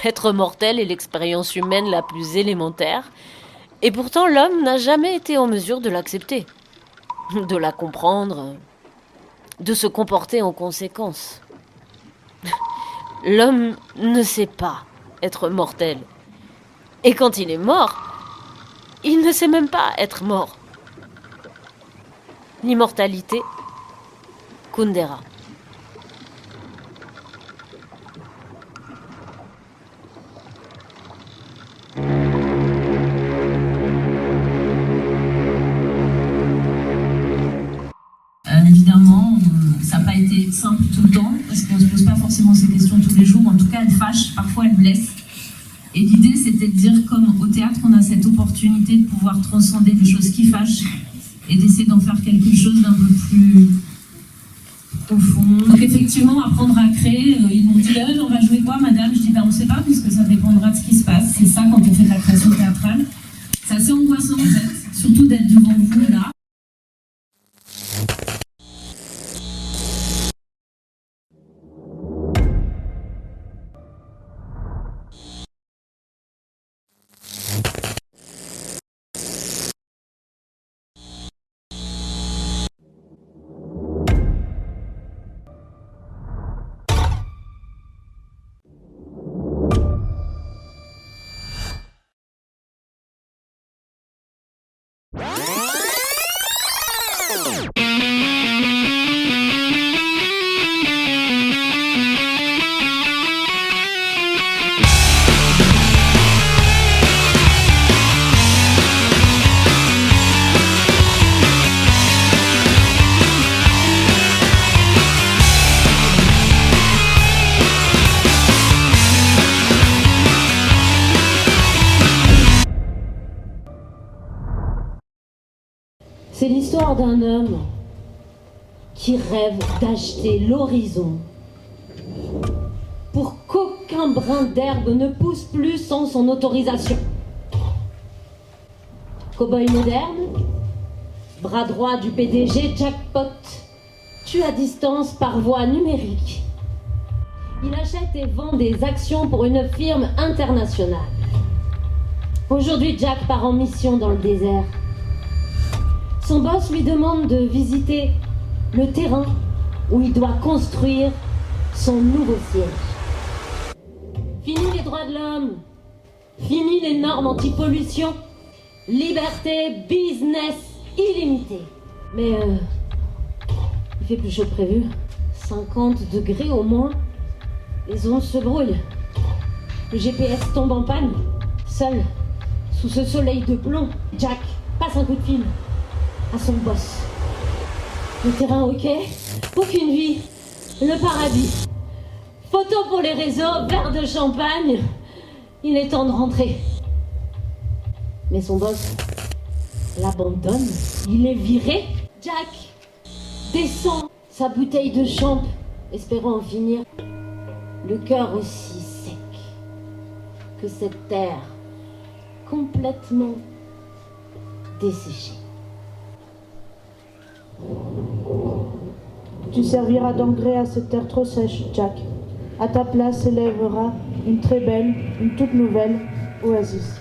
Être mortel est l'expérience humaine la plus élémentaire, et pourtant l'homme n'a jamais été en mesure de l'accepter, de la comprendre, de se comporter en conséquence. L'homme ne sait pas être mortel. Et quand il est mort, il ne sait même pas être mort. L'immortalité, Kundera. Évidemment, ça n'a pas été simple tout le temps, parce qu'on ne se pose pas forcément ces questions tous les jours. En tout cas, elles fâchent, parfois elles blessent. Et l'idée, c'était de dire, comme au théâtre, on a cette opportunité de pouvoir transcender des choses qui fâchent et d'essayer d'en faire quelque chose d'un peu plus profond. Donc effectivement, apprendre à créer, ils m'ont dit on va jouer quoi, madame? Je dis on ne sait pas, puisque ça dépendra de ce qui se passe. C'est ça quand on fait de la création théâtrale. C'est assez angoissant en fait, surtout d'être devant vous là. C'est l'histoire d'un homme qui rêve d'acheter l'horizon pour qu'aucun brin d'herbe ne pousse plus sans son autorisation. Cowboy moderne, bras droit du PDG Jackpot, tue à distance par voie numérique. Il achète et vend des actions pour une firme internationale. Aujourd'hui, Jack part en mission dans le désert. Son boss lui demande de visiter le terrain où il doit construire son nouveau siège. Fini les droits de l'homme, fini les normes anti-pollution, liberté, business illimité. Mais il fait plus chaud que prévu, 50 degrés au moins, les ondes se brouillent. Le GPS tombe en panne, seul, sous ce soleil de plomb. Jack passe un coup de fil à son boss. Le terrain ok, aucune vie, le paradis. Photo pour les réseaux, verre de champagne. Il est temps de rentrer. Mais son boss l'abandonne. Il est viré. Jack descend sa bouteille de champ, espérant en finir le cœur aussi sec que cette terre complètement desséchée. Tu serviras d'engrais à cette terre trop sèche, Jack. À ta place s'élèvera une très belle, une toute nouvelle oasis.